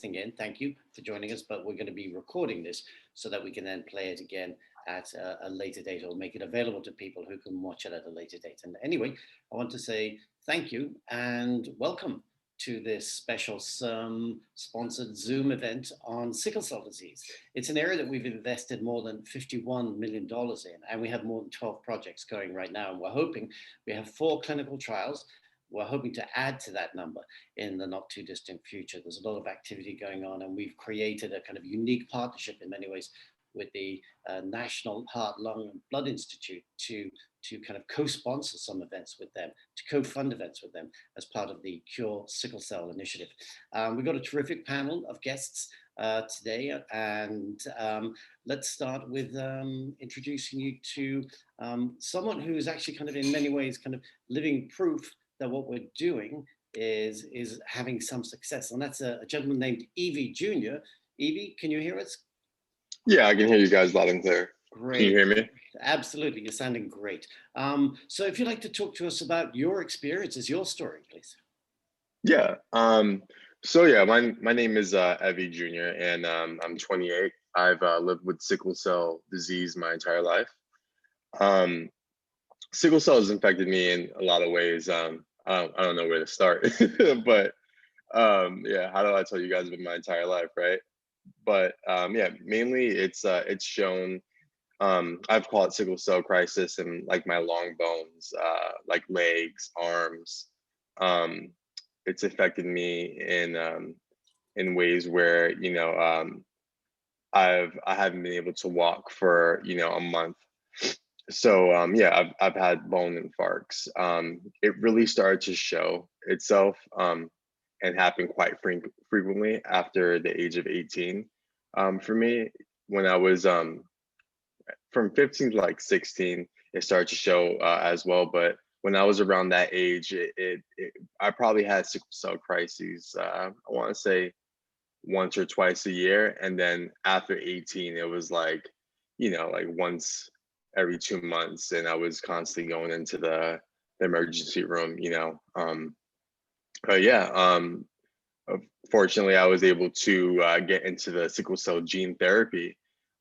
in. Thank you for joining us, but we're going to be recording this so that we can then play it again at a later date or make it available to people who can watch it at a later date. And anyway, I want to say thank you and welcome to this special CIRM sponsored Zoom event on sickle cell disease. It's an area that we've invested more than $51 million in, and we have more than 12 projects going right now. And we're hoping we have 4 clinical trials. We're hoping to add to that number in the not too distant future. There's a lot of activity going on, and we've created a kind of unique partnership in many ways with the National Heart, Lung, and Blood Institute to kind of co-sponsor some events with them, to co-fund events with them as part of the Cure Sickle Cell Initiative. We've got a terrific panel of guests today, and let's start with introducing you to someone who is actually kind of in many ways kind of living proof that what we're doing is having some success, and that's a gentleman named Evie Jr. Evie, can you hear us? Yeah, I can hear you guys loud and clear. Great. Can you hear me? Absolutely, you're sounding great. So if you'd like to talk to us about your experiences, your story, please. Yeah. So yeah, my name is Evie Jr. and I'm 28. I've lived with sickle cell disease my entire life. Sickle cell has infected me in a lot of ways. I don't know where to start, but yeah, how do I tell you guys about my entire life, right? But yeah, mainly it's shown. I've called it sickle cell crisis and like my long bones, like legs, arms. Um, it's affected me in ways where I haven't been able to walk for a month. So yeah, I've had bone infarcts. It really started to show itself and happen quite frequently after the age of 18. For me, when I was from 15 to like 16, it started to show as well. But when I was around that age, I probably had sickle cell crises. I want to say once or twice a year, and then after 18, it was like once every 2 months, and I was constantly going into the emergency room. But yeah, fortunately, I was able to get into the sickle cell gene therapy.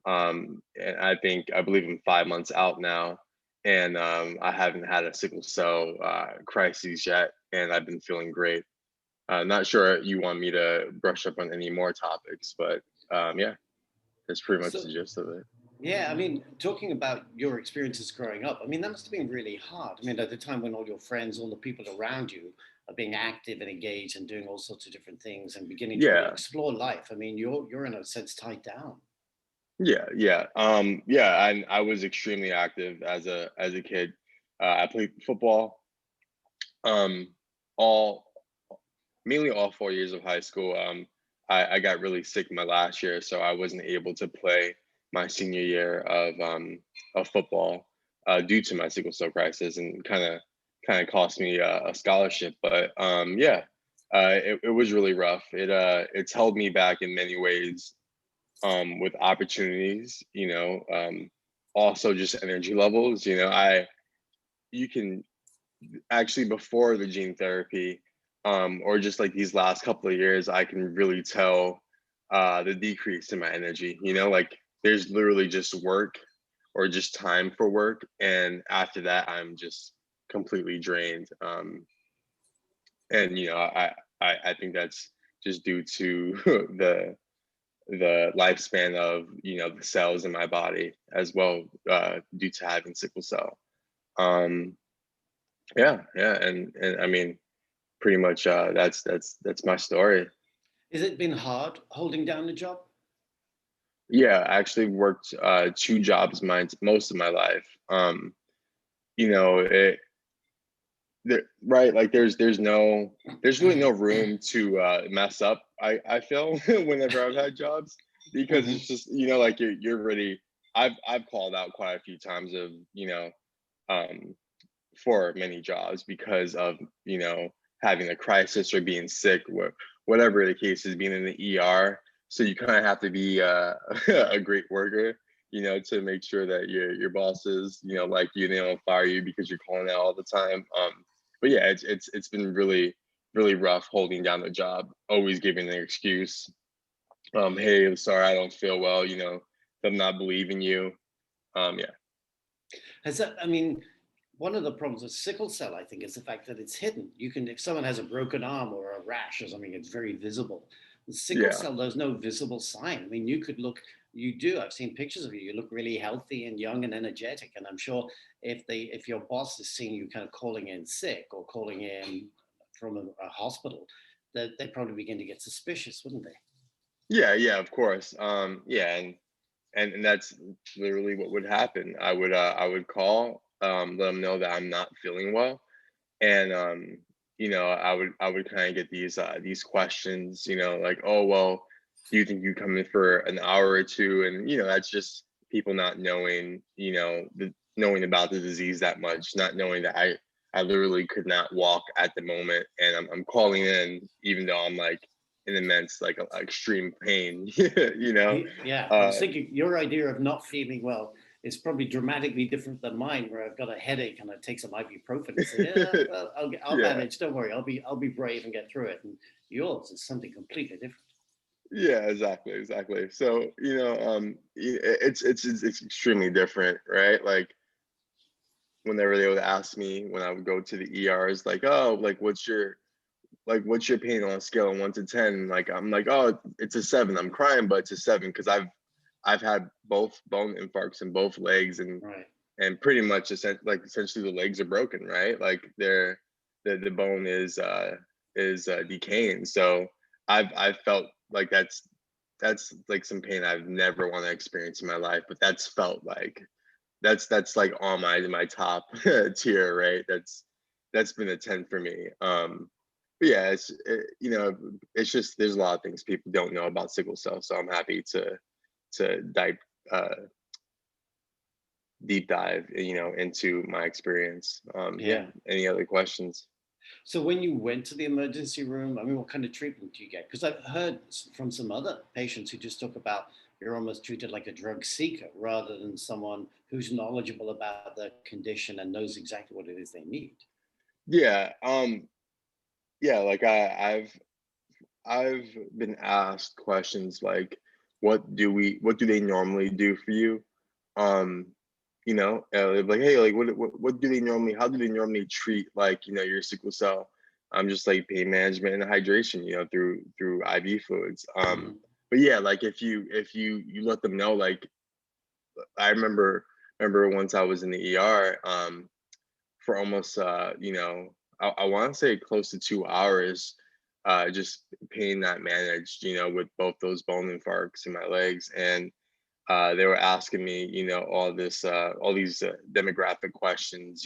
And I believe I'm 5 months out now, and I haven't had a sickle cell crisis yet, and I've been feeling great. Not sure you want me to brush up on any more topics, but yeah, that's pretty much So, the gist of it. yeah, I mean, talking about your experiences growing up, I mean, that must have been really hard. I mean, at the time when all your friends, all the people around you are being active and engaged and doing all sorts of different things and beginning to really Yeah, explore life. I mean, you're in a sense tied down. yeah. And I was extremely active as a kid. I played football. Um, all Mainly all 4 years of high school. I got really sick my last year, so I wasn't able to play my senior year of football due to my sickle cell crisis, and kind of cost me a scholarship. But yeah, it was really rough. It's held me back in many ways with opportunities. Also just energy levels. You can actually, before the gene therapy, or just like these last couple of years, I can really tell the decrease in my energy. Like there's literally just work or just time for work, and after that, I'm just completely drained. And I think that's just due to the lifespan of the cells in my body as well, due to having sickle cell. Um, yeah, and I mean, pretty much that's my story. Has it been hard holding down the job? Yeah, I actually worked 2 jobs most of my life. You know, it right, like there's really no room to mess up. I feel whenever I've had jobs, because Hmm. it's just like you're ready. I've called out quite a few times of um for many jobs because of having a crisis or being sick, whatever the case is, being in the ER. So you kind of have to be a great worker, to make sure that your bosses, like you, they don't fire you because you're calling out all the time. But yeah, it's been really really rough holding down the job, always giving an excuse. hey, I'm sorry, I don't feel well, them not believing you. Yeah. Has that, I mean, one of the problems with sickle cell, I think, is the fact that it's hidden. You can, if someone has a broken arm or a rash or something, it's very visible. With sickle Yeah. cell, there's no visible sign. I mean, you could look, you do. I've seen pictures of you. You look really healthy and young and energetic. And I'm sure if your boss is seeing you kind of calling in sick or calling in from a hospital, that they'd probably begin to get suspicious, wouldn't they? Yeah, of course. Yeah, and that's literally what would happen. I would call, let them know that I'm not feeling well, and I would kind of get these questions, like, oh well, do you think you come in for an hour or two? And that's just people not knowing, knowing about the disease that much, not knowing that I literally could not walk at the moment, and I'm calling in even though I'm like in immense like extreme pain, Yeah, I was uh thinking your idea of not feeling well is probably dramatically different than mine, where I've got a headache and I take some ibuprofen and say, "Yeah, well, I'll yeah. manage. Don't worry, I'll be brave and get through it." And yours is something completely different. Yeah, exactly. So, it's extremely different, right? Like whenever they would ask me when I would go to the ERs, like, oh, like what's your pain on a scale of 1 to 10? Like I'm like, oh, it's a 7. I'm crying, but it's a 7 because I've had both bone infarcts in both legs, and Right. pretty much essentially the legs are broken, right? Like the bone is decaying. So I've felt like that's like some pain I've never want to experience in my life, but that's felt like that's like on my top tier, right? That's been a 10 for me. But yeah, it's just there's a lot of things people don't know about sickle cell, so I'm happy to dive uh, deep dive, into my experience. Yeah. Yeah. Any other questions? So when you went to the emergency room, I mean, what kind of treatment do you get? Because I've heard from some other patients who just talk about you're almost treated like a drug seeker rather than someone who's knowledgeable about the condition and knows exactly what it is they need. Yeah. Yeah. Like I've been asked questions like, what do they normally do for you? Um, they're like, hey, like what do they normally, how do they normally treat like, your sickle cell? I'm just like pain management and hydration, through IV fluids. Mhm. But yeah, like if you let them know, like I remember once I was in the ER, for almost I want to say close to 2 hours, just pain not managed, with both those bone infarcts in my legs. And they were asking me, all these demographic questions,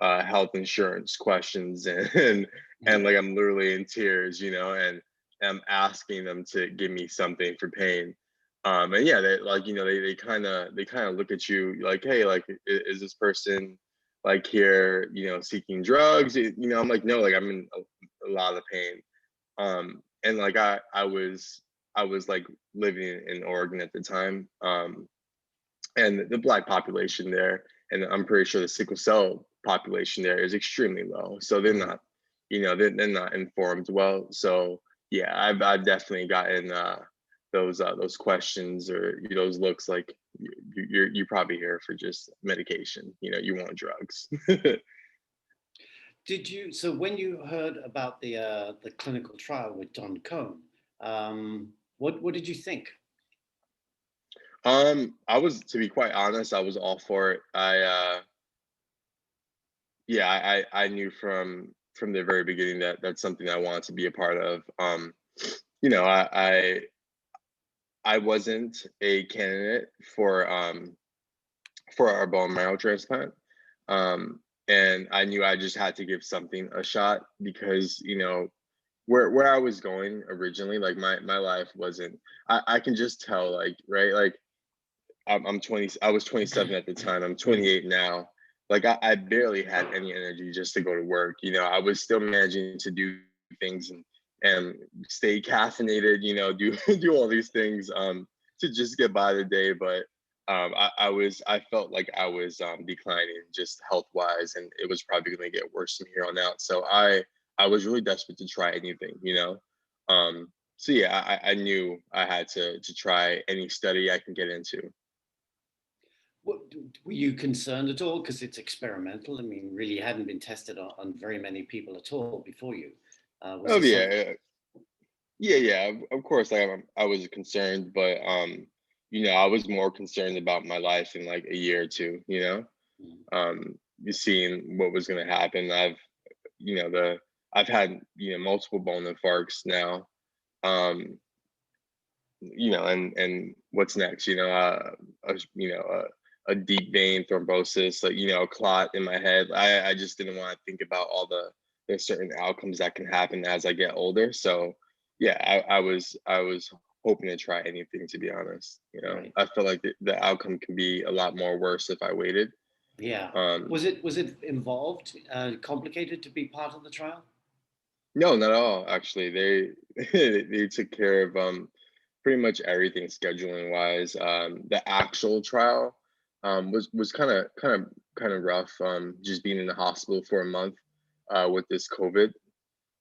health insurance questions, and Yeah. like I'm literally in tears, and I'm asking them to give me something for pain. And yeah, they kind of look at you like, hey, like is this person like here, seeking drugs? I'm like, no, like I'm in a lot of pain. And like I was like living in Oregon at the time, and the Black population there, and I'm pretty sure the sickle cell population there is extremely low. So they're Mhm. not, they're not informed well. So yeah, I've definitely gotten those questions or those looks like you're probably here for just medication. You want drugs. Did you? So when you heard about the clinical trial with Don Cohn, what did you think? I was, to be quite honest, I was all for it. Yeah, I knew from the very beginning that that's something I wanted to be a part of. You know, I I, I wasn't a candidate for our bone marrow transplant. And I knew I just had to give something a shot because, where I was going originally, like my life wasn't, I can just tell, like, right, like I'm 20. I was 27 at the time. I'm Mhm. 28 now. Like I barely had any energy just to go to work. I was still managing to do things and stay caffeinated. Do do all these things to just get by the day. But I felt like I was declining just health wise, and it was probably going to get worse from here on out. So I was really desperate to try anything. Um, so yeah, I knew I had to try any study I can get into. Were you concerned at all? Because it's experimental. I mean, really hadn't been tested on very many people at all before you. Was Oh this yeah, something? yeah. Of course, I was concerned, but I was more concerned about my life in like a year or two. Mm. Seeing what was going to happen. I've had multiple bone infarcts now. Um, and what's next? A, a deep vein thrombosis, like a clot in my head. I just didn't want to think about all the certain outcomes that can happen as I get older. So yeah, I was hoping to try anything, to be honest. Right. I feel like the outcome can be a lot more worse if I waited. Yeah. Um, Was it involved, complicated to be part of the trial? no, not at all. Actually, they they took care of pretty much everything scheduling wise. The actual trial was kind of rough. Just being in the hospital for a month with this COVID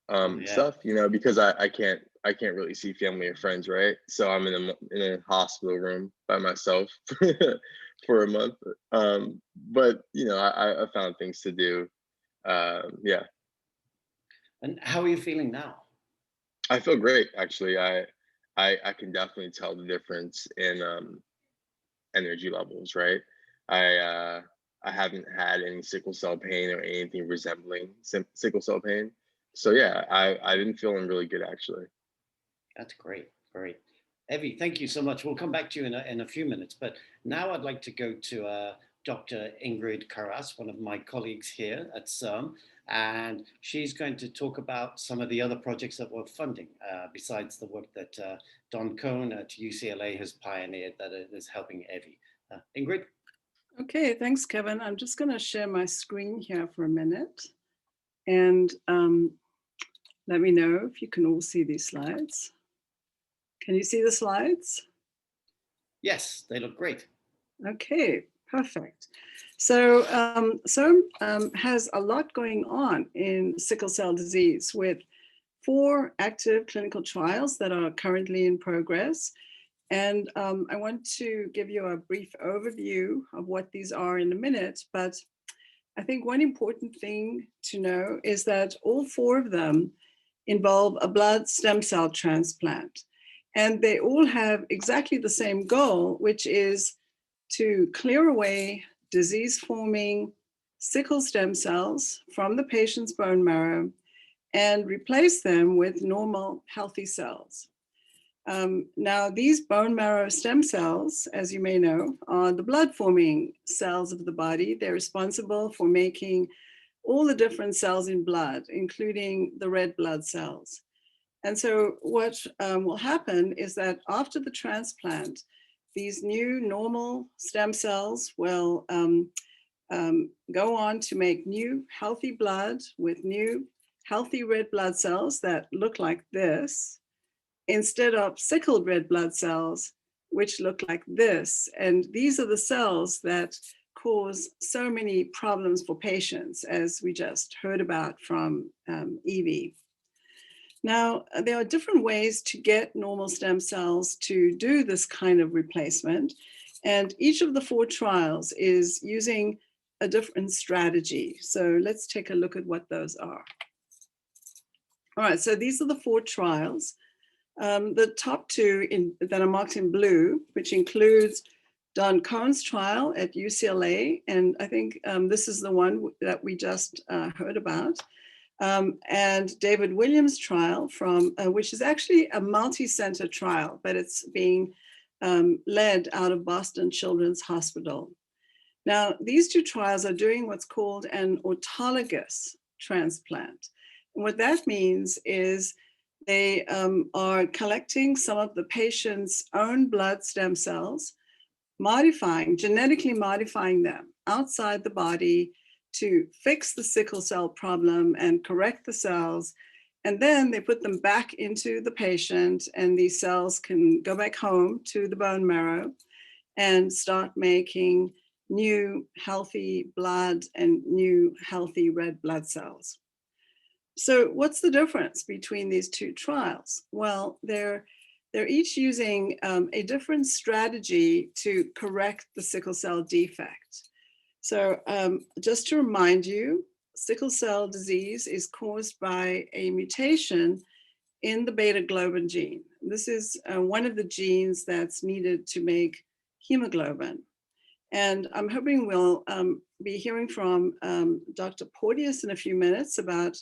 Oh yeah. stuff, because I can't really see family or friends, right? So I'm in a hospital room by myself for a month. But I found things to do. Yeah, And how are you feeling now? I feel great actually. I can definitely tell the difference in energy levels, right? I uh, I haven't had any sickle cell pain or anything resembling sickle cell pain. So yeah, I've been feeling really good actually. That's great. Great. Evie, thank you so much. We'll come back to you in a few minutes. But now I'd like to go to Dr. Ingrid Karas, one of my colleagues here at CIRM, and she's going to talk about some of the other projects that we're funding, besides the work that Don Cohn at UCLA has pioneered that is helping Evie. Ingrid? Okay, thanks, Kevin. I'm just going to share my screen here for a minute. And let me know if you can all see these slides. Can you see the slides? Yes, they look great. Okay, perfect. So CIRM has a lot going on in sickle cell disease with 4 active clinical trials that are currently in progress. And I want to give you a brief overview of what these are in a minute, but I think one important thing to know is that all 4 of them involve a blood stem cell transplant. And they all have exactly the same goal, which is to clear away disease-forming sickle stem cells from the patient's bone marrow and replace them with normal, healthy cells. Now, these bone marrow stem cells, as you may know, are the blood-forming cells of the body. They're responsible for making all the different cells in blood, including the red blood cells. And so what will happen is that after the transplant, these new normal stem cells will go on to make new healthy blood with new healthy red blood cells that look like this, instead of sickled red blood cells, which look like this. And these are the cells that cause so many problems for patients, as we just heard about from Evie. Now, there are different ways to get normal stem cells to do this kind of replacement. And each of the 4 trials is using a different strategy. So let's take a look at what those are. All right, so these are the 4 trials. The top 2 that are marked in blue, which includes Don Cohn's trial at UCLA, and I think this is the one that we just heard about, and David Williams' trial from, which is actually a multi-center trial, but it's being led out of Boston Children's Hospital. Now, these 2 trials are doing what's called an autologous transplant. And what that means is they are collecting some of the patient's own blood stem cells, genetically modifying them outside the body to fix the sickle cell problem and correct the cells. And then they put them back into the patient, and these cells can go back home to the bone marrow and start making new healthy blood and new healthy red blood cells. So what's the difference between these two trials? Well, they're each using a different strategy to correct the sickle cell defect. So just to remind you, sickle cell disease is caused by a mutation in the beta globin gene. This is one of the genes that's needed to make hemoglobin. And I'm hoping we'll be hearing from Dr. Porteous in a few minutes about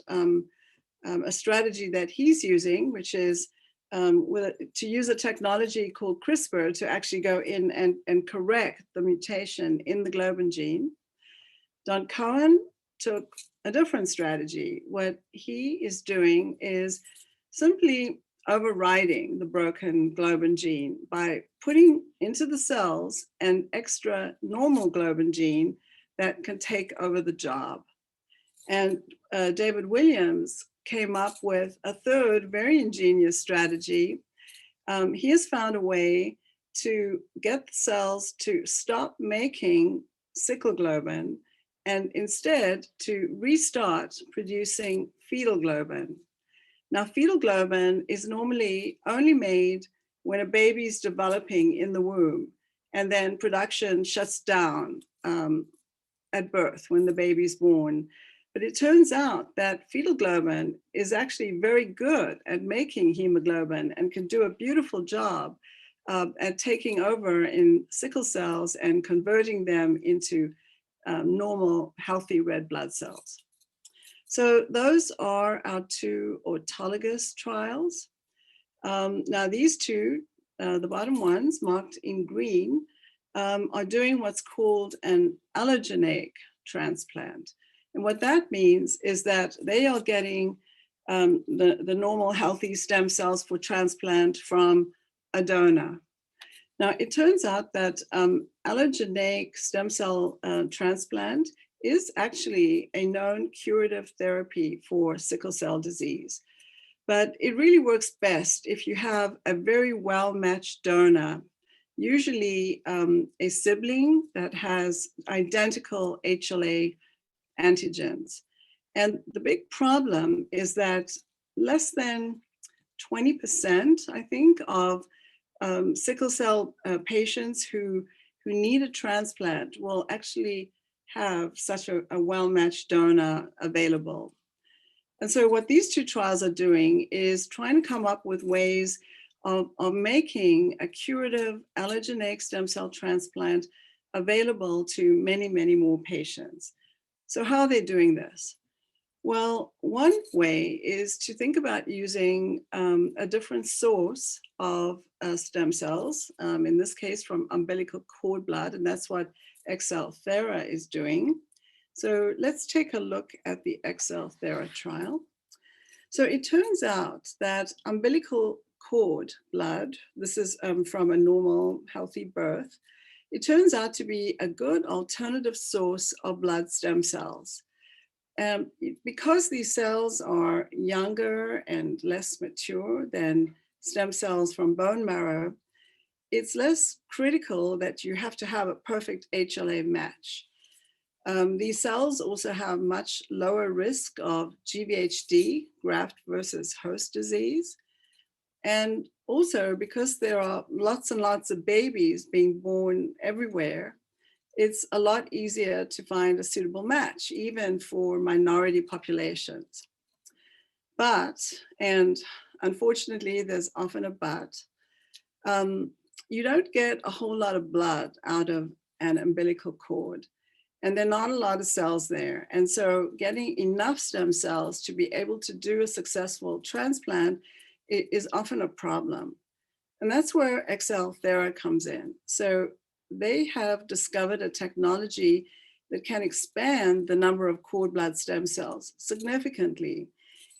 a strategy that he's using, which is to use a technology called Crispr to actually go in and correct the mutation in the globin gene. Don Cohen took a different strategy. What he is doing is simply overriding the broken globin gene by putting into the cells an extra normal globin gene that can take over the job. And David Williams came up with a third very ingenious strategy. He has found a way to get the cells to stop making sickle globin and instead to restart producing fetal globin. Now, fetal globin is normally only made when a baby is developing in the womb, and then production shuts down at birth when the baby is born. But it turns out that fetal globin is actually very good at making hemoglobin and can do a beautiful job at taking over in sickle cells and converting them into normal, healthy red blood cells. So those are our two autologous trials. Now these two, the bottom ones marked in green, are doing what's called an allogeneic transplant. And what that means is that they are getting the normal healthy stem cells for transplant from a donor. Now, it turns out that allogeneic stem cell transplant is actually a known curative therapy for sickle cell disease. But it really works best if you have a very well-matched donor, usually a sibling that has identical HLA antigens. And the big problem is that less than 20%, I think, of sickle cell patients who need a transplant will actually have such a well-matched donor available. And so what these two trials are doing is trying to come up with ways of making a curative allogeneic stem cell transplant available to many, many more patients. So how are they doing this? Well, one way is to think about using a different source of stem cells, in this case from umbilical cord blood, and that's what XL-Thera is doing. So let's take a look at the XL-Thera trial. So it turns out that umbilical cord blood, this is from a normal healthy birth, it turns out to be a good alternative source of blood stem cells. Because these cells are younger and less mature than stem cells from bone marrow, it's less critical that you have to have a perfect HLA match. These cells also have much lower risk of GVHD, graft versus host disease. And also because there are lots and lots of babies being born everywhere, it's a lot easier to find a suitable match, even for minority populations. But, and unfortunately, there's often a but, you don't get a whole lot of blood out of an umbilical cord, and there are not a lot of cells there. And so getting enough stem cells to be able to do a successful transplant is often a problem. And that's where XL-Thera comes in. So they have discovered a technology that can expand the number of cord blood stem cells significantly.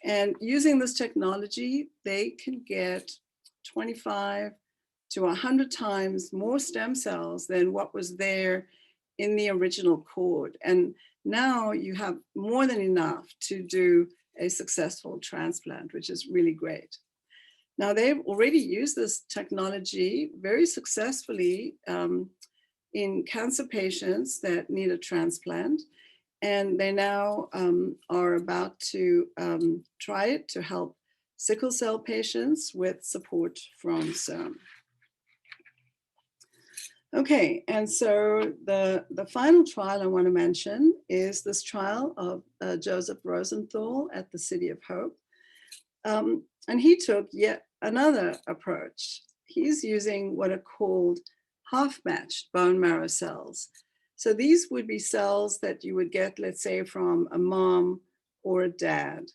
And using this technology, they can get 25 to 100 times more stem cells than what was there in the original cord. And now you have more than enough to do a successful transplant, which is really great. Now, they've already used this technology very successfully in cancer patients that need a transplant. and they now are about to try it to help sickle cell patients with support from CIRM. Okay, and so the final trial I want to mention is this trial of Joseph Rosenthal at the City of Hope. And he took yet another approach. He's using what are called half-matched bone marrow cells. So these would be cells that you would get, let's say, from a mom or a dad.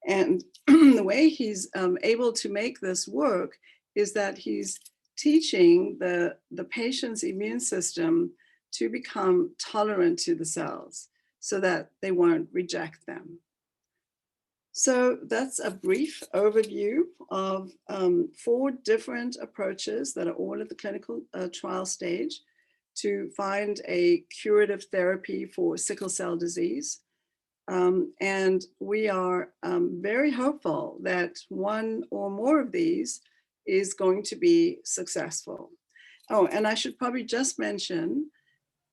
And the way he's able to make this work is that he's teaching the patient's immune system to become tolerant to the cells so that they won't reject them. So that's a brief overview of 4 different approaches that are all at the clinical trial stage to find a curative therapy for sickle cell disease. And we are very hopeful that one or more of these is going to be successful. Oh, and I should probably just mention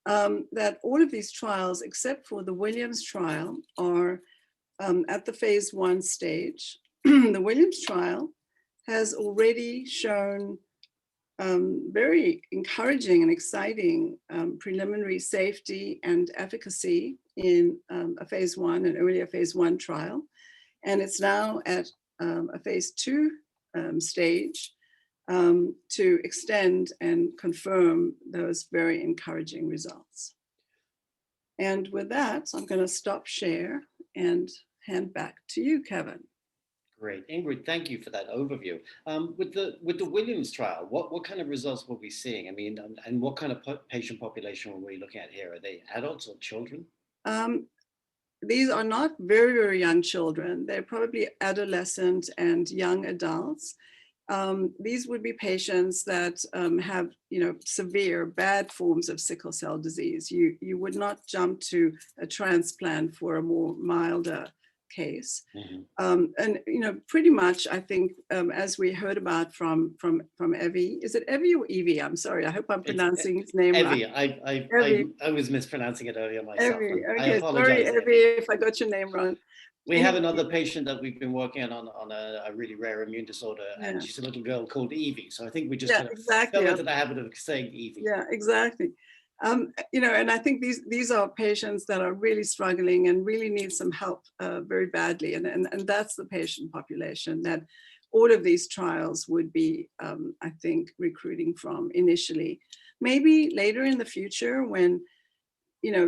that all of these trials, except for the Williams trial, are at the phase 1 stage. The Williams trial has already shown very encouraging and exciting preliminary safety and efficacy in a phase 1, an earlier phase 1 trial. And it's now at a phase 2 stage to extend and confirm those very encouraging results. And with that, I'm going to stop share and hand back to you, Kevin. Great. Ingrid, thank you for that overview. With the Williams trial, what kind of results were we seeing? I mean, and what kind of patient population were we looking at here? Are they adults or children? These are not very, very young children. They're probably adolescent and young adults. These would be patients that have, severe bad forms of sickle cell disease. You would not jump to a transplant for a more milder case. Mm-hmm. And pretty much, I think, as we heard about from Evie, is it Evie or Evie? I'm sorry, I hope I'm pronouncing his name Evie. right. I was mispronouncing it earlier myself. Evie. Okay, I apologize, sorry, Evie, if I got your name wrong. We have another patient that we've been working on a really rare immune disorder, and she's a little girl called Evie. So I think we just kind of fell into the habit of saying Evie. Yeah, exactly. And I think these are patients that are really struggling and really need some help very badly. And that's the patient population that all of these trials would be, I think, recruiting from initially. Maybe later in the future when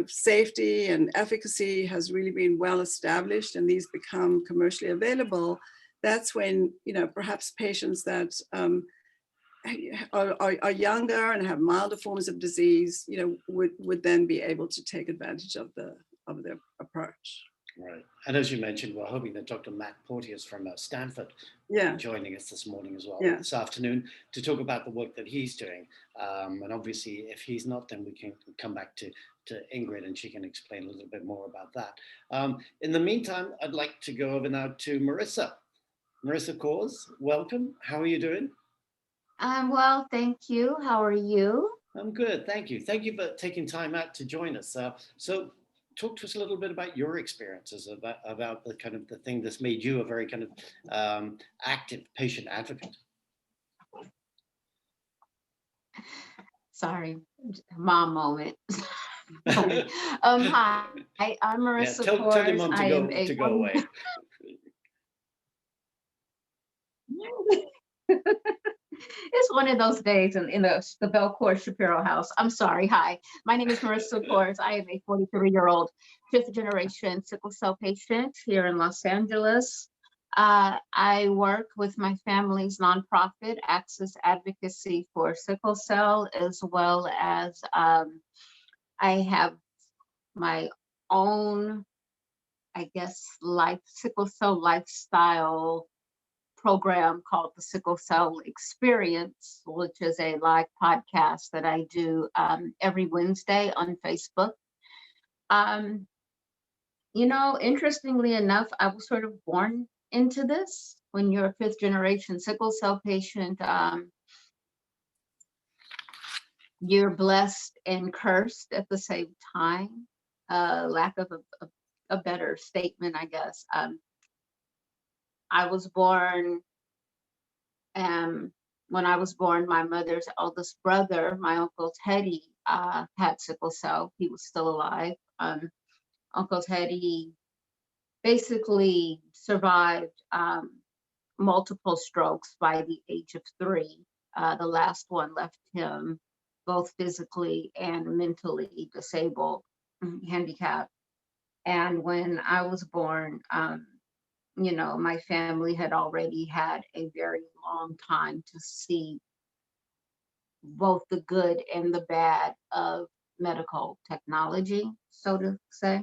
safety and efficacy has really been well established and these become commercially available, that's when, perhaps patients that are younger and have milder forms of disease, would then be able to take advantage of the approach. Right. And as you mentioned, we're hoping that Dr. Matt Porteous from Stanford will be joining us this morning as well, this afternoon, to talk about the work that he's doing. And obviously, if he's not, then we can come back to Ingrid and she can explain a little bit more about that. In the meantime, I'd like to go over now to Marissa. Marissa Kors, welcome. How are you doing? I'm well, thank you. How are you? I'm good, thank you. Thank you for taking time out to join us. So talk to us a little bit about your experiences about the kind of the thing that's made you a very kind of active patient advocate. Sorry, mom moment. Hi, I'm Marissa Kors. Tell your mom to go away. It's one of those days in the Belcourt Shapiro house. I'm sorry. Hi, my name is Marissa Kors. I am a 43-year-old 5th generation sickle cell patient here in Los Angeles. I work with my family's nonprofit, Access Advocacy for Sickle Cell, as well as I have my own, I guess, sickle cell lifestyle program called the Sickle Cell Experience, which is a live podcast that I do every Wednesday on Facebook. Interestingly enough, I was sort of born into this. When you're a 5th generation sickle cell patient, you're blessed and cursed at the same time. lack of a better statement, I guess. I was born, when I was born, my mother's eldest brother, my Uncle Teddy, had sickle cell. He was still alive. Uncle Teddy basically survived multiple strokes by the age of 3. The last one left him both physically and mentally disabled, handicapped. And when I was born, my family had already had a very long time to see both the good and the bad of medical technology, so to say.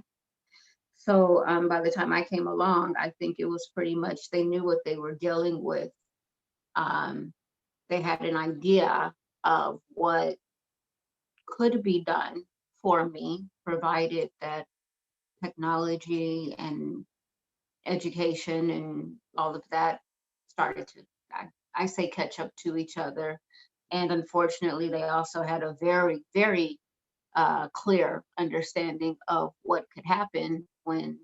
So by the time I came along, I think it was pretty much they knew what they were dealing with. They had an idea of what could be done for me, provided that technology and education and all of that started to, I say, catch up to each other. And unfortunately, they also had a very, very clear understanding of what could happen when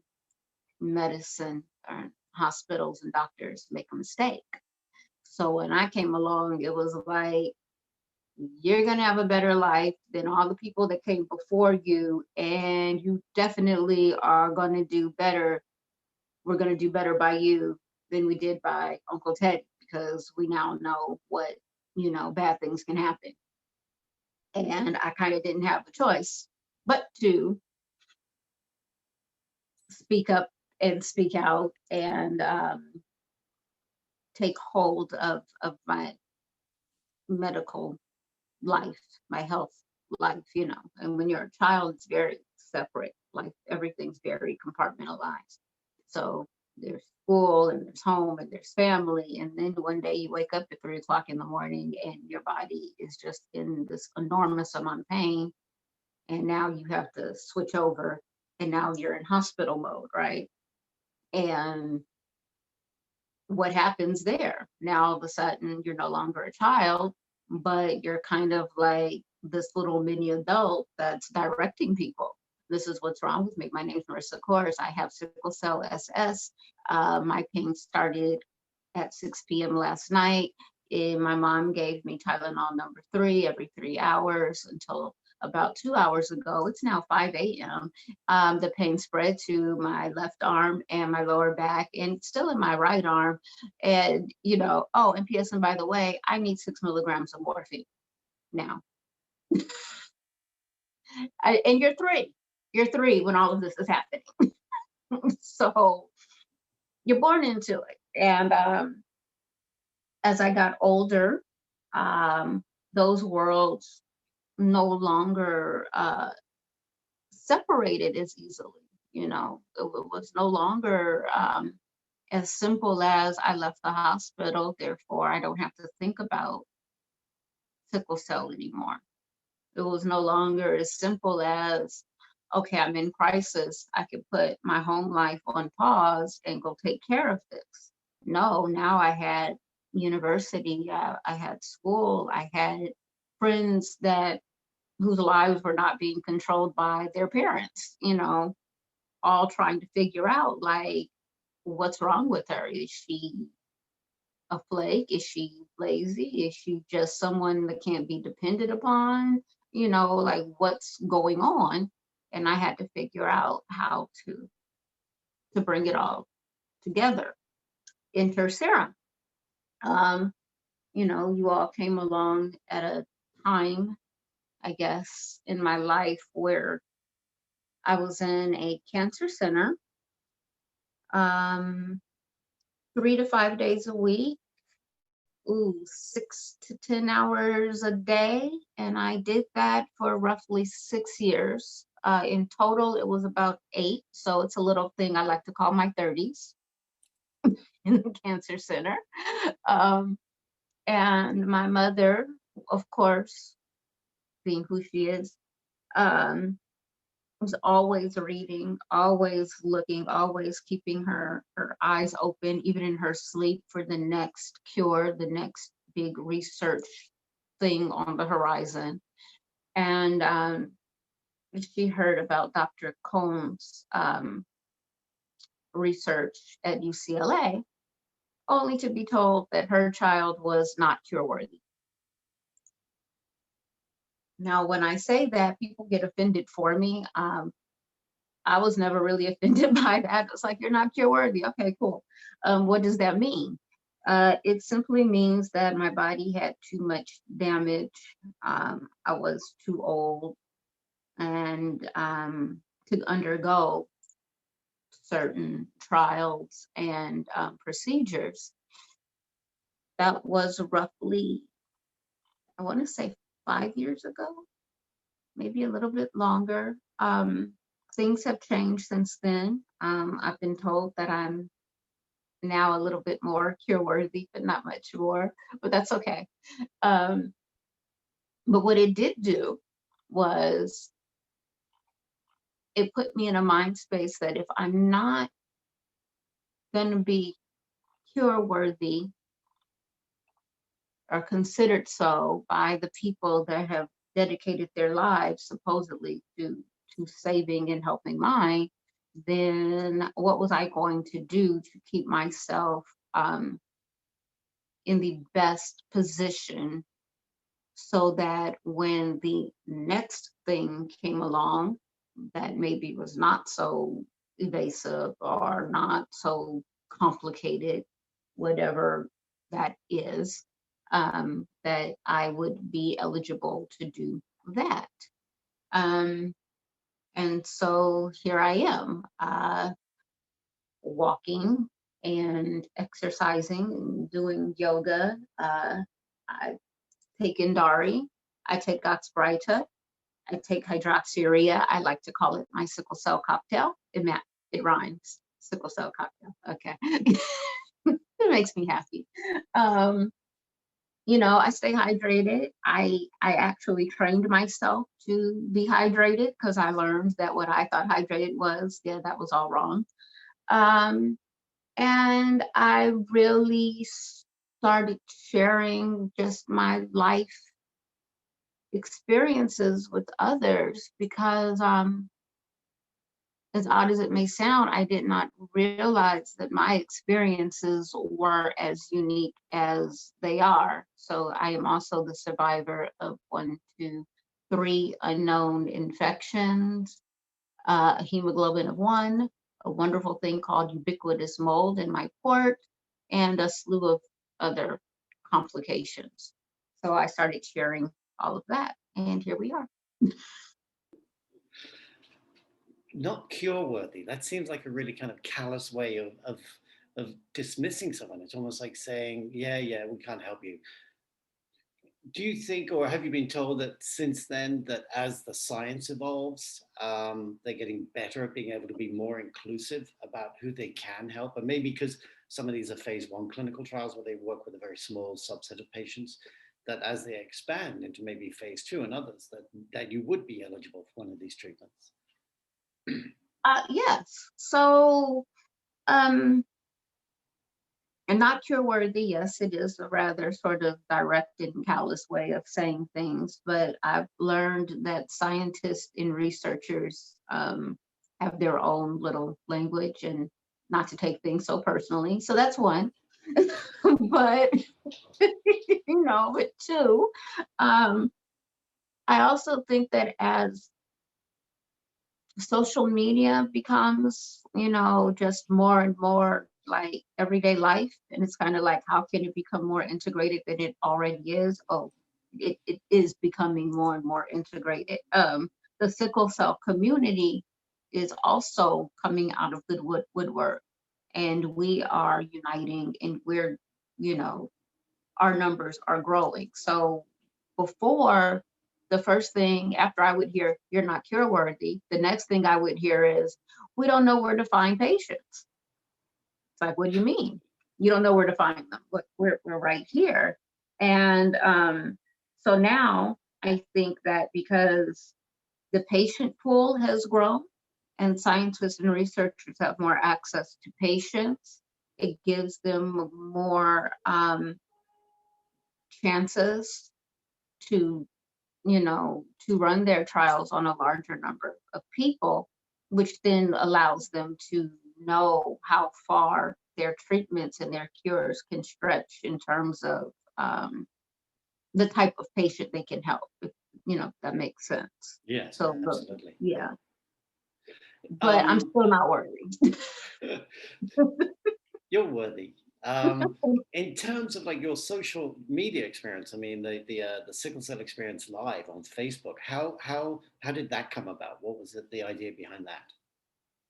medicine or hospitals and doctors make a mistake. So when I came along, it was like, you're going to have a better life than all the people that came before you, and you definitely are going to do better. We're going to do better by you than we did by Uncle Teddy, because we now know what, bad things can happen. And I kind of didn't have a choice but to speak up and speak out and take hold of my medical life, my health life, And when you're a child, it's very separate. Like everything's very compartmentalized. So there's school and there's home and there's family. And then one day you wake up at 3 o'clock in the morning and your body is just in this enormous amount of pain. And now you have to switch over and now you're in hospital mode, right? And what happens there? Now all of a sudden you're no longer a child, but you're kind of like this little mini adult that's directing people. This is what's wrong with me. My name's Marissa Kors. I have sickle cell SS. My pain started at 6 p.m. last night. My mom gave me Tylenol number 3 every 3 hours until about 2 hours ago. It's now 5 a.m. The pain spread to my left arm and my lower back and still in my right arm. And, and P.S. and by the way, I need 6 milligrams of morphine now. And you're 3. You're 3 when all of this is happening. So you're born into it. And as I got older, those worlds no longer separated as easily. It was no longer as simple as I left the hospital, therefore I don't have to think about sickle cell anymore. It was no longer as simple as, okay, I'm in crisis. I could put my home life on pause and go take care of this. No, now I had university, I had school, I had friends whose lives were not being controlled by their parents, all trying to figure out, like, what's wrong with her? Is she a flake? Is she lazy? Is she just someone that can't be depended upon? Like, what's going on? And I had to figure out how to bring it all together. Enter CIRM. You all came along at a time, I guess, in my life where I was in a cancer center 3 to 5 days a week, 6 to 10 hours a day. And I did that for roughly 6 years. In total, it was about 8. So it's a little thing I like to call my 30s in the cancer center. And my mother, of course, being who she is, was always reading, always looking, always keeping her eyes open, even in her sleep, for the next cure, the next big research thing on the horizon. And she heard about Dr. Combs' research at UCLA, only to be told that her child was not cure worthy. Now, when I say that, people get offended for me. I was never really offended by that. It's like, you're not cure worthy. Okay, cool. What does that mean? It simply means that my body had too much damage. I was too old and to undergo certain trials and procedures. That was roughly, I want to say 5 years ago, maybe a little bit longer. Things have changed since then. I've been told that I'm now a little bit more cure worthy, but not much more, but that's okay. But what it did do was it put me in a mind space that if I'm not going to be cure worthy or considered so by the people that have dedicated their lives supposedly to saving and helping mine, then what was I going to do to keep myself in the best position so that when the next thing came along that maybe was not so evasive or not so complicated, whatever that is, that I would be eligible to do that. And so here I am, walking and exercising and doing yoga. I take Indari, I take Oxbryta, I take hydroxyurea. I like to call it my sickle cell cocktail. It rhymes, sickle cell cocktail. Okay. It makes me happy. I stay hydrated. I actually trained myself to be hydrated because I learned that what I thought hydrated was, yeah, that was all wrong. And I really started sharing just my life experiences with others because as odd as it may sound, I did not realize that my experiences were as unique as they are. So I am also the survivor of 3 unknown infections, a hemoglobin of 1, a wonderful thing called ubiquitous mold in my port, and a slew of other complications. So I started sharing all of that, and here we are. Not cure worthy. That seems like a really kind of callous way of dismissing someone. It's almost like saying, yeah, we can't help you. Do you think, or have you been told that since then, that as the science evolves, they're getting better at being able to be more inclusive about who they can help? And maybe because some of these are phase 1 clinical trials where they work with a very small subset of patients, that as they expand into maybe phase 2 and others, that you would be eligible for one of these treatments? Yes. So, and not cure worthy, yes, it is a rather sort of directed and callous way of saying things, but I've learned that scientists and researchers have their own little language and not to take things so personally. So that's one. But, but 2, I also think that as social media becomes, just more and more like everyday life, and it's kind of like, how can it become more integrated than it already is? Oh, it is becoming more and more integrated. The sickle cell community is also coming out of the woodwork, and we are uniting, and we're, our numbers are growing. So before, the first thing after I would hear, you're not cure worthy, the next thing I would hear is, we don't know where to find patients. It's like, what do you mean? You don't know where to find them? We're right here. And so now I think that because the patient pool has grown and scientists and researchers have more access to patients, it gives them more chances to, to run their trials on a larger number of people, which then allows them to know how far their treatments and their cures can stretch in terms of the type of patient they can help, if that makes sense. Yes, So absolutely. yeah, but I'm still not worried. You're worthy. In terms of like your social media experience, I mean the sickle cell experience live on Facebook, how did that come about? What was the idea behind that?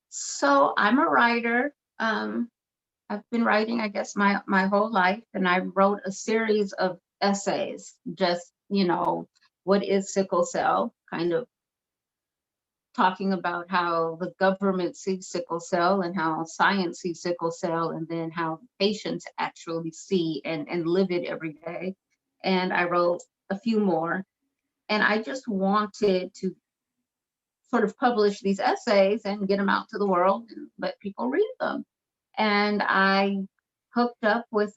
So I'm a writer. I've been writing, I guess, my whole life, and I wrote a series of essays, just what is sickle cell, kind of talking about how the government sees sickle cell and how science sees sickle cell, and then how patients actually see and live it every day. And I wrote a few more, and I just wanted to sort of publish these essays and get them out to the world and let people read them. And I hooked up with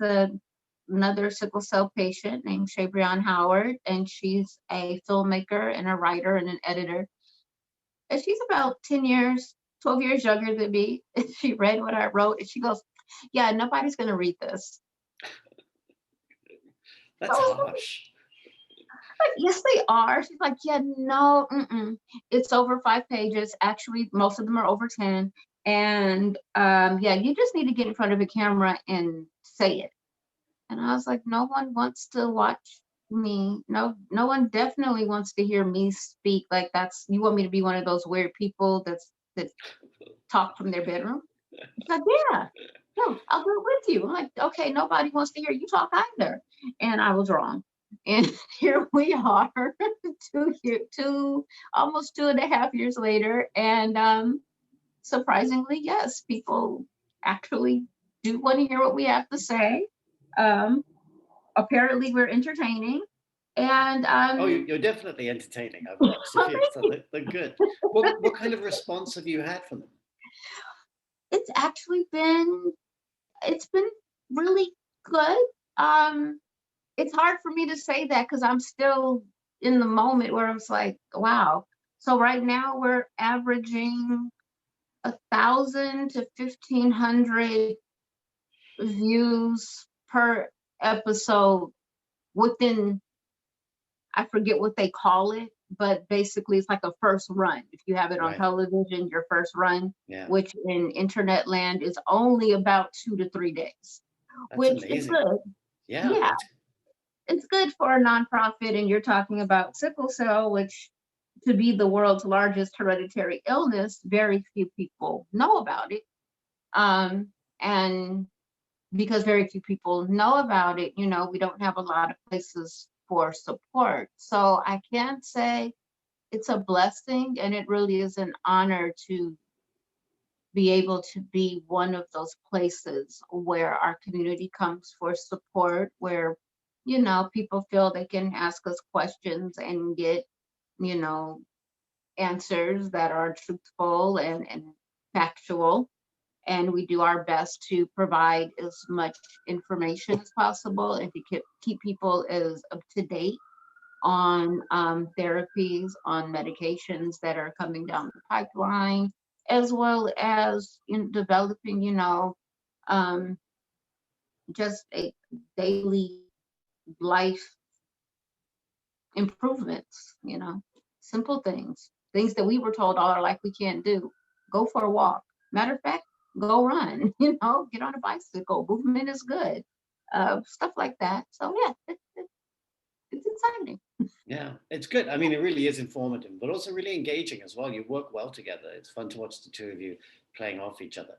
another sickle cell patient named Shabrian Howard, and she's a filmmaker and a writer and an editor. And she's about 10 years, 12 years younger than me. And she read what I wrote and she goes, yeah, nobody's going to read this. That's harsh. Yes, they are. She's like, yeah, no, it's over 5 pages. Actually, most of them are over 10. And yeah, you just need to get in front of a camera and say it. And I was like, no one wants to watch me. No one definitely wants to hear me speak. Like, you want me to be one of those weird people that talk from their bedroom? She's like, yeah, no, I'll do it with you. I'm like, okay, nobody wants to hear you talk either. And I was wrong. And here we are, almost 2.5 years later. And surprisingly, yes, people actually do want to hear what we have to say. Apparently we're entertaining. And oh, you're definitely entertaining. I've watched a few, so they're good. What kind of response have you had from them? It's actually been really good. It's hard for me to say that because I'm still in the moment where it's like, wow. So right now we're averaging 1,000 to 1,500 views per episode within, I forget what they call it, but basically it's like a first run. If you have it on television, your first run, which in internet land is only about 2 to 3 days. That's which amazing. Is good. Yeah. It's good for a nonprofit, and you're talking about sickle cell, which to be the world's largest hereditary illness, very few people know about it. And because very few people know about it, we don't have a lot of places for support. So I can say it's a blessing, and it really is an honor to be able to be one of those places where our community comes for support, where people feel they can ask us questions and get answers that are truthful and factual. And we do our best to provide as much information as possible and to keep people as up to date on therapies, on medications that are coming down the pipeline, as well as in developing, just a daily life improvements, simple things that we were told all our life we can't do. Go for a walk. Matter of fact, go run, get on a bicycle. Movement is good. Stuff like that. So yeah, it's exciting. Yeah, it's good. I mean, it really is informative, but also really engaging as well. You work well together. It's fun to watch the two of you playing off each other.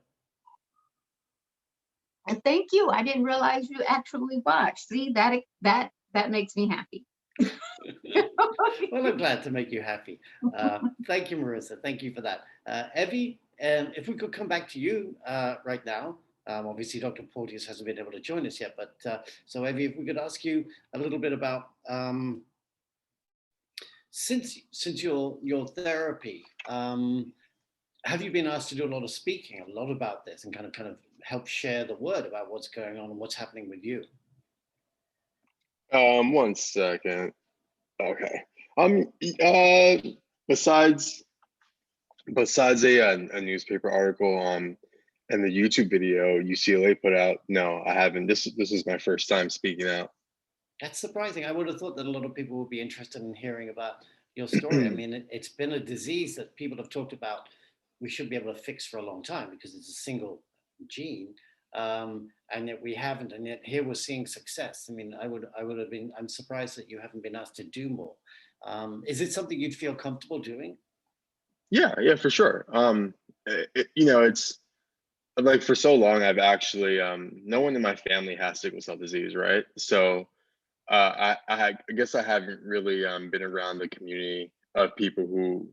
And thank you. I didn't realize you actually watched. See, that makes me happy. Well, I'm glad to make you happy. Thank you, Marissa. Thank you for that. Evie, if we could come back to you right now. Obviously, Dr. Porteous hasn't been able to join us yet, but so Evie, if we could ask you a little bit about since your therapy, have you been asked to do a lot of speaking, a lot about this, and kind of help share the word about what's going on and what's happening with you? 1 second. Okay. Um, besides a newspaper article, and the YouTube video UCLA put out, no, I haven't. This is my first time speaking out. That's surprising. I would have thought that a lot of people would be interested in hearing about your story. I mean, it's been a disease that people have talked about we should be able to fix for a long time because it's a single gene, and yet we haven't. And yet here we're seeing success. I mean, I would have been. I'm surprised that you haven't been asked to do more. Is it something you'd feel comfortable doing? Yeah, for sure. It's like for so long I've actually no one in my family has sickle cell disease, right? So I guess I haven't really been around the community of people who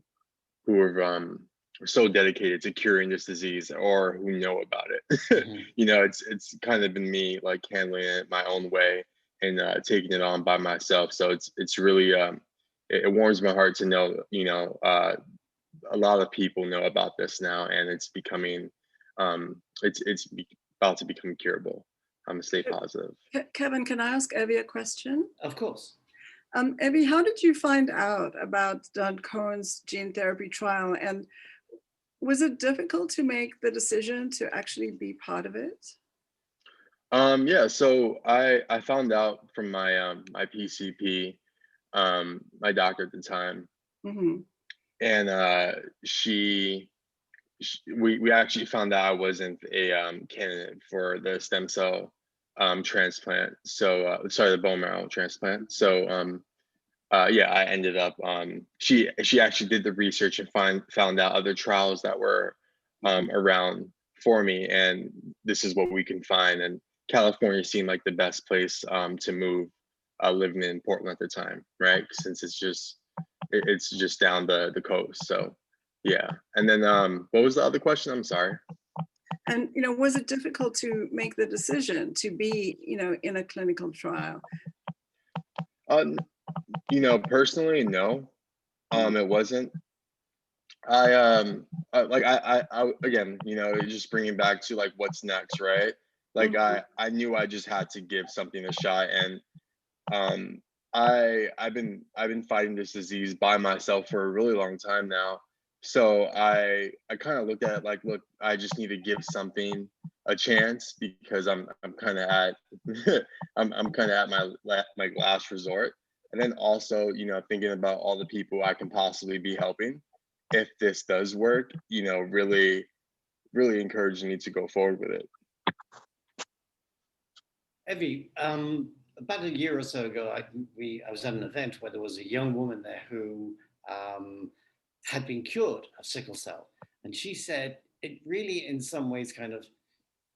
are so dedicated to curing this disease or who know about it. Mm-hmm. It's kind of been me like handling it my own way and taking it on by myself. So it's really it warms my heart to know a lot of people know about this now, and it's becoming about to become curable. Stay positive. Kevin, can I ask Evie a question? Of course. Evie, how did you find out about Don Cohen's gene therapy trial, and was it difficult to make the decision to actually be part of it? Yeah, so I found out from my my PCP, my doctor at the time, Mm-hmm. and we actually found out I wasn't a candidate for the stem cell transplant. So sorry, the bone marrow transplant. So yeah, I ended up she actually did the research and found out other trials that were around for me, and this is what we can find. And California seemed like the best place to move, living in Portland at the time, right? Since it's just down the coast. So yeah. And then what was the other question? I'm sorry. And was it difficult to make the decision to be in a clinical trial? Personally, no. It wasn't. I again, just bringing back to like what's next, right? Like I knew I just had to give something a shot, and I've been fighting this disease by myself for a really long time now. So I kind of looked at it like, look, I just need to give something a chance because I'm kind of at I'm kind of at my last resort. And then also, thinking about all the people I can possibly be helping if this does work, really, really encouraging me to go forward with it. Evie, about a year or so ago, I was at an event where there was a young woman there who had been cured of sickle cell. And she said it really, in some ways, kind of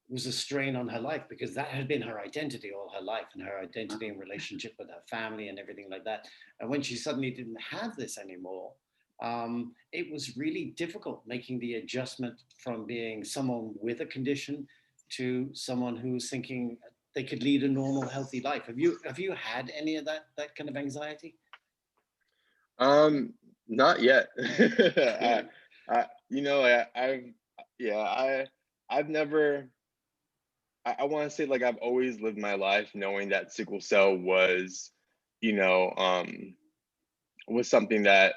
was a strain on her life because that had been her identity all her life, and her identity and relationship with her family and everything like that. And when she suddenly didn't have this anymore, it was really difficult making the adjustment from being someone with a condition to someone who's thinking they could lead a normal, healthy life. Have you had any of that kind of anxiety? Not yet. I've never. I want to say like I've always lived my life knowing that sickle cell was, was something that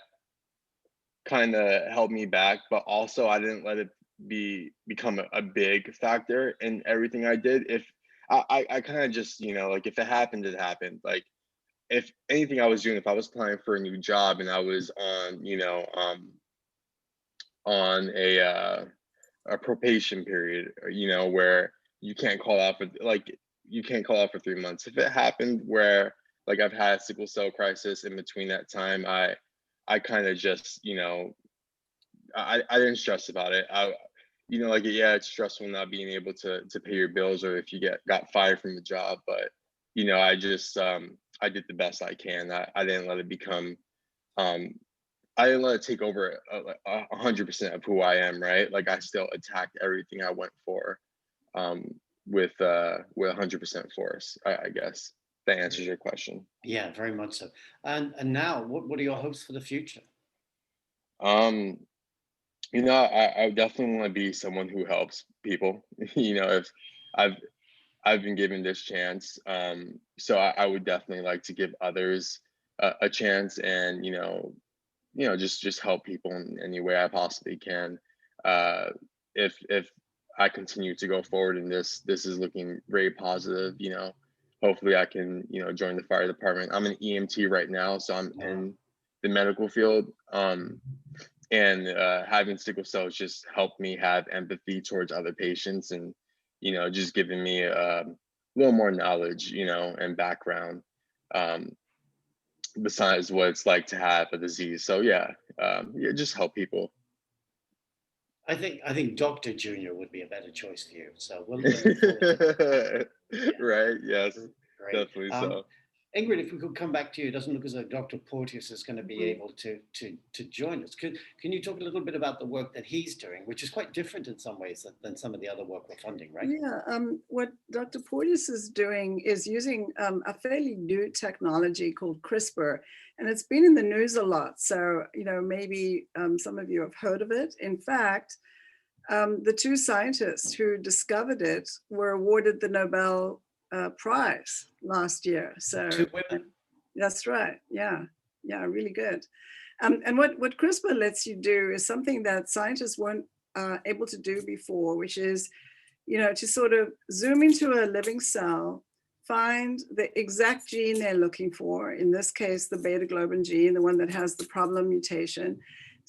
kind of held me back, but also I didn't let it become a big factor in everything I did. If I kind of just, like if it happened, it happened. Like if anything I was doing, if I was applying for a new job and I was on a probation period, where you can't call out for 3 months. If it happened where like I've had a sickle cell crisis in between that time, I kind of just, I didn't stress about it. Yeah, it's stressful not being able to pay your bills or if you got fired from the job, but I just I did the best I can. I didn't let it become I didn't let it take over 100% of who I am, right? Like I still attacked everything I went for with 100% force, I guess. That answers your question. Yeah, very much so. And now, what are your hopes for the future? I definitely want to be someone who helps people. If I've been given this chance, so I would definitely like to give others a chance, and just help people in any way I possibly can. If I continue to go forward in this is looking very positive. Hopefully I can join the fire department. I'm an EMT right now, so I'm in the medical field. And having sickle cell has just helped me have empathy towards other patients, and just giving me a little more knowledge, and background, besides what it's like to have a disease. So yeah, just help people. I think Dr. Junior would be a better choice for you. So we'll look forward to that. Yeah. Right? Yes, Great. definitely so. Ingrid, if we could come back to you, it doesn't look as though Dr. Porteous is going to be able to join us. Can you talk a little bit about the work that he's doing, which is quite different in some ways than some of the other work we're funding, right? Yeah, what Dr. Porteous is doing is using a fairly new technology called Crispr, and it's been in the news a lot. So, maybe some of you have heard of it. In fact, the two scientists who discovered it were awarded the Nobel Prize last year. So Two women. That's right. Yeah, really good. And what CRISPR lets you do is something that scientists weren't able to do before, which is, to sort of zoom into a living cell, find the exact gene they're looking for, in this case, the beta globin gene, the one that has the problem mutation,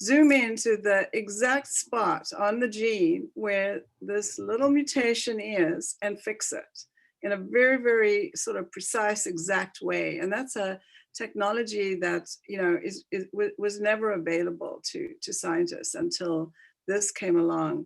zoom into the exact spot on the gene where this little mutation is and fix it in a very, very sort of precise, exact way. And that's a technology that, was never available to scientists until this came along.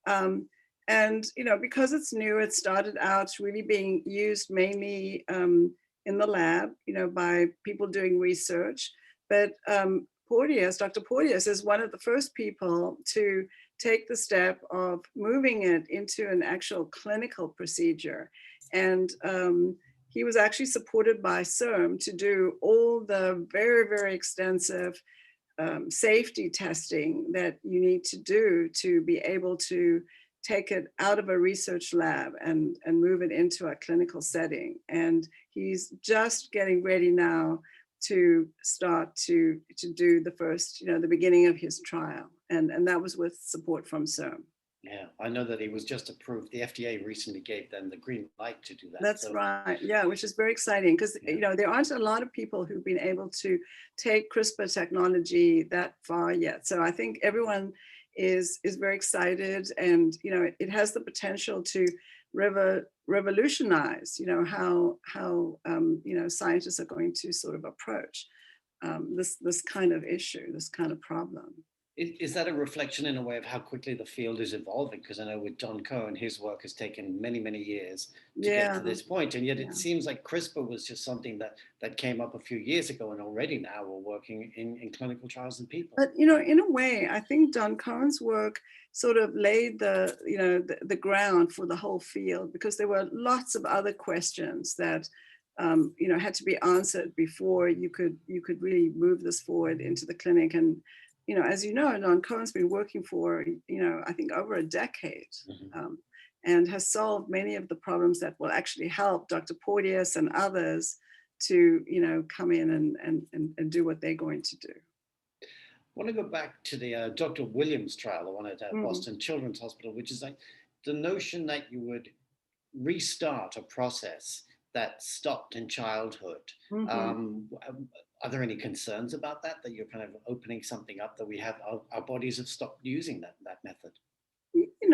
And, because it's new, it started out really being used mainly in the lab, by people doing research. But Dr. Porteous is one of the first people to take the step of moving it into an actual clinical procedure. And he was actually supported by CIRM to do all the very, very extensive safety testing that you need to do to be able to take it out of a research lab and move it into a clinical setting. And he's just getting ready now to start to do the first, the beginning of his trial. And that was with support from CIRM. Yeah, I know that he was just approved. The FDA recently gave them the green light to do that. That's right. Yeah, which is very exciting because, there aren't a lot of people who've been able to take CRISPR technology that far yet. So I think everyone is very excited, and, it has the potential to revolutionize, how scientists are going to sort of approach this kind of issue, this kind of problem. Is that a reflection in a way of how quickly the field is evolving? Because I know with Don Cohen, his work has taken many, many years to get to this point. And yet it seems like CRISPR was just something that came up a few years ago, and already now we're working in clinical trials in people. But, in a way, I think Don Cohen's work sort of laid the ground for the whole field, because there were lots of other questions that had to be answered before you could really move this forward into the clinic. And as Don Cohen's been working for, I think over a decade, and has solved many of the problems that will actually help Dr. Porteous and others to, come in and do what they're going to do. I want to go back to the Dr. Williams trial, the one at Boston Children's Hospital, which is like the notion that you would restart a process that stopped in childhood. Are there any concerns about that you're kind of opening something up that we have, our bodies have stopped using that method?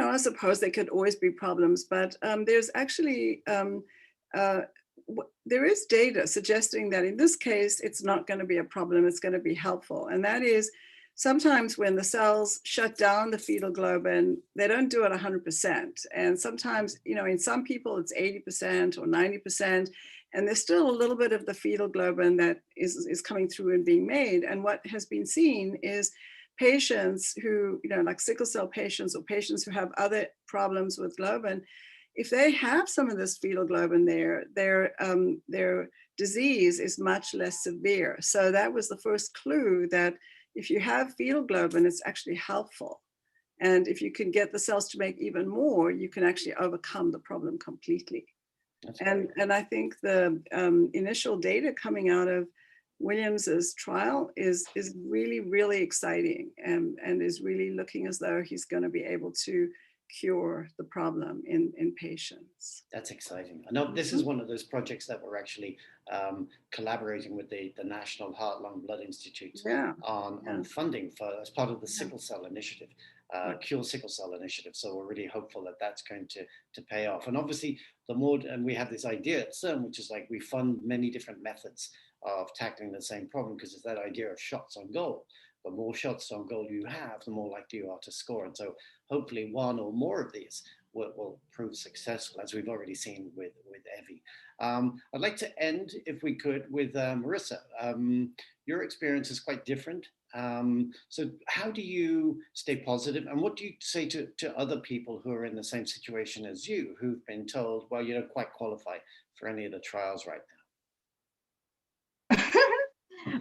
I suppose there could always be problems, but there's actually, there is data suggesting that in this case, it's not going to be a problem, it's going to be helpful. And that is, sometimes when the cells shut down the fetal globin, they don't do it 100%. And sometimes, in some people it's 80% or 90%. And there's still a little bit of the fetal globin that is coming through and being made. And what has been seen is patients who, like sickle cell patients or patients who have other problems with globin, if they have some of this fetal globin there, their disease is much less severe. So that was the first clue that if you have fetal globin, it's actually helpful. And if you can get the cells to make even more, you can actually overcome the problem completely. And I think the initial data coming out of Williams's trial is really, really exciting, and is really looking as though he's going to be able to cure the problem in patients. That's exciting. I know this is one of those projects that we're actually collaborating with the National Heart, Lung, Blood Institute on funding for as part of the Sickle Cell Initiative, Cure Sickle Cell Initiative. So we're really hopeful that that's going to pay off. And obviously, the more, and we have this idea at CIRM, which is like we fund many different methods of tackling the same problem, because it's that idea of shots on goal. The more shots on goal you have, the more likely you are to score. And so hopefully one or more of these will prove successful, as we've already seen with Evie. I'd like to end, if we could, with Marissa. Your experience is quite different. So how do you stay positive, and what do you say to other people who are in the same situation as you, who've been told, well, you don't quite qualify for any of the trials right now?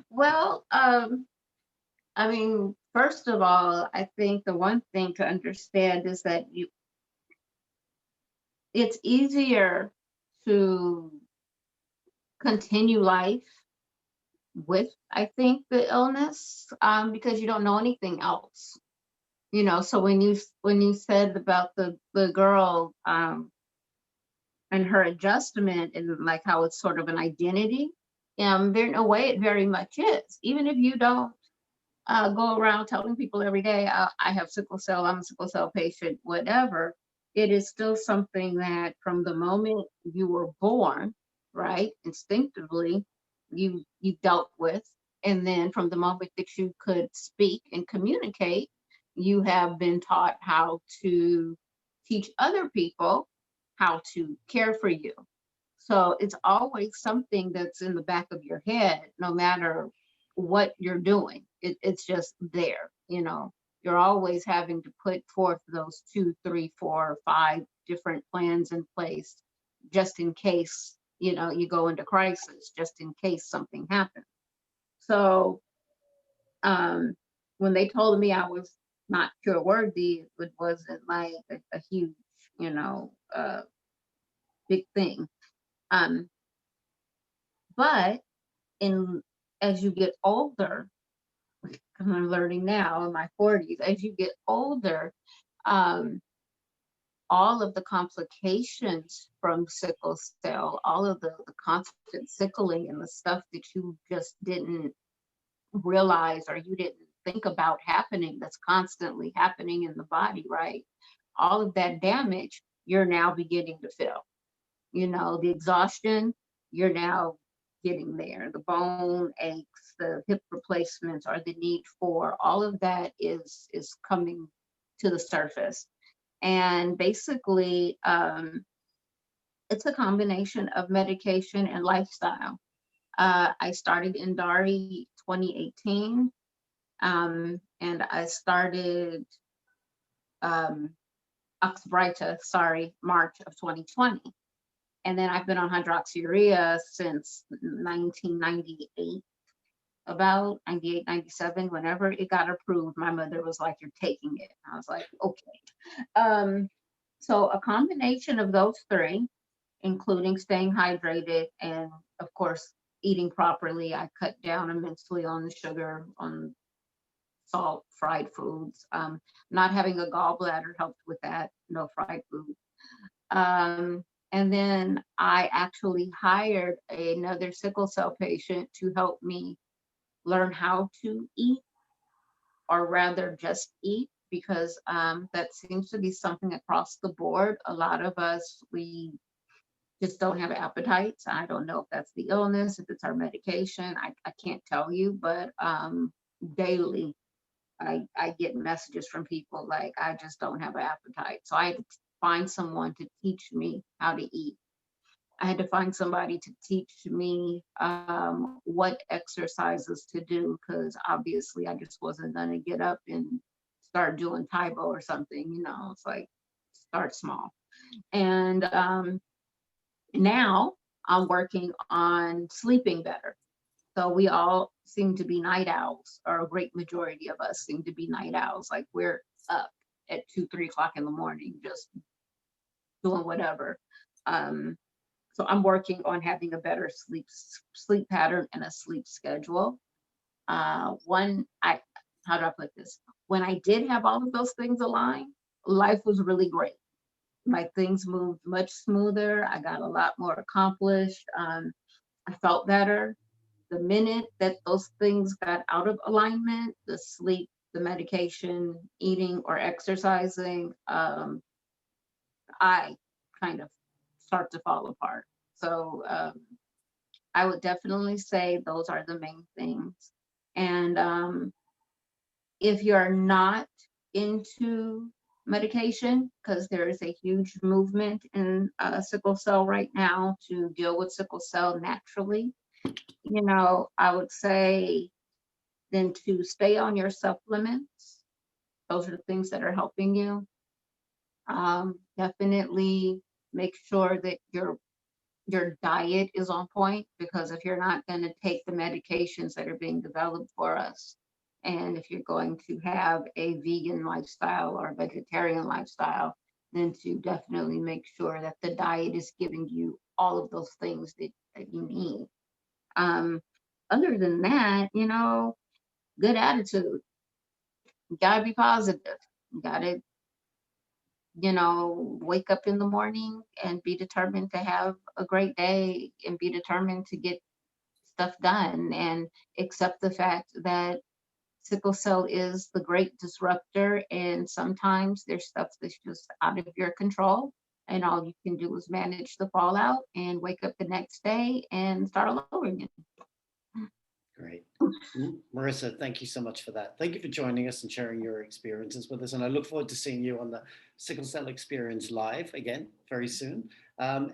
Well, I mean, first of all, I think the one thing to understand is that it's easier to continue life with, I think, the illness, because you don't know anything else. You know, so when you said about the girl and her adjustment, and like how it's sort of an identity, there in a way it very much is. Even if you don't go around telling people every day, I have sickle cell, I'm a sickle cell patient, whatever, it is still something that from the moment you were born, right, instinctively, you dealt with. And then from the moment that you could speak and communicate, you have been taught how to teach other people how to care for you. So it's always something that's in the back of your head, no matter what you're doing. It's just there, you know. You're always having to put forth those 2, 3, 4, 5 different plans in place, just in case, you know, you go into crisis, just in case something happens. So when they told me I was not cure worthy, it wasn't like a huge, you know, big thing. But as you get older, I'm learning now in my 40s, as you get older, all of the complications from sickle cell, all of the constant sickling and the stuff that you just didn't realize or you didn't think about happening, that's constantly happening in the body, right? All of that damage, you're now beginning to feel. You know, the exhaustion, you're now getting there. The bone aches, the hip replacements, or the need for, all of that is coming to the surface. And basically, it's a combination of medication and lifestyle. I started Indari 2018, and I started Oxbryta, March of 2020. And then I've been on hydroxyurea since 1998, about 98, 97, whenever it got approved. My mother was like, you're taking it. I was like, okay. So a combination of those three, including staying hydrated and, of course, eating properly. I cut down immensely on the sugar, on salt, fried foods. Not having a gallbladder helped with that, no fried food. And then I actually hired another sickle cell patient to help me learn how to eat, or rather just eat, because that seems to be something across the board. A lot of us, we just don't have appetites. I don't know if that's the illness, if it's our medication. I can't tell you, but daily I get messages from people like, I just don't have an appetite. So I had to find someone to teach me how to eat. I had to find somebody to teach me what exercises to do, because obviously I just wasn't going to get up and start doing Taibo or something, you know. It's like, start small. And now I'm working on sleeping better. So we all seem to be night owls, or a great majority of us seem to be night owls. Like, we're up at 2, 3 o'clock in the morning, just doing whatever. So I'm working on having a better sleep pattern and a sleep schedule. How do I put this? When I did have all of those things aligned, life was really great. Like things moved much smoother. I got a lot more accomplished. I felt better. The minute that those things got out of alignment, the sleep, the medication, eating or exercising, I kind of start to fall apart. So I would definitely say those are the main things. And if you're not into medication, because there is a huge movement in sickle cell right now to deal with sickle cell naturally, I would say then to stay on your supplements. Those are the things that are helping you. Definitely make sure that your diet is on point, because if you're not going to take the medications that are being developed for us, and if you're going to have a vegan lifestyle or a vegetarian lifestyle, then to definitely make sure that the diet is giving you all of those things that you need. Other than that, good attitude. You gotta be positive. You gotta, wake up in the morning and be determined to have a great day and be determined to get stuff done and accept the fact that sickle cell is the great disruptor, and sometimes there's stuff that's just out of your control, and all you can do is manage the fallout and wake up the next day and start all over again. Great. Marissa, thank you so much for that. Thank you for joining us and sharing your experiences with us. And I look forward to seeing you on the Sickle Cell Experience live again very soon.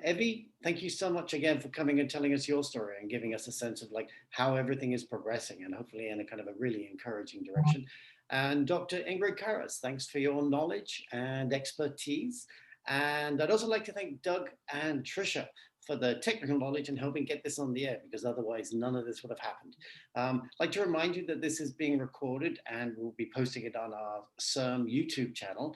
Evie, thank you so much again for coming and telling us your story and giving us a sense of like how everything is progressing, and hopefully in a kind of a really encouraging direction. And Dr. Ingrid Karas, thanks for your knowledge and expertise. And I'd also like to thank Doug and Trisha for the technical knowledge and helping get this on the air, because otherwise none of this would have happened. I'd like to remind you that this is being recorded and we'll be posting it on our CIRM YouTube channel,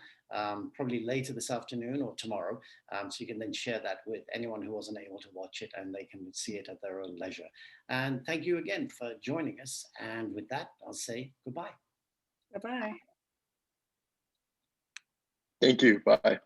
probably later this afternoon or tomorrow. So you can then share that with anyone who wasn't able to watch it, and they can see it at their own leisure. And thank you again for joining us. And with that, I'll say goodbye. Bye-bye. Thank you. Bye.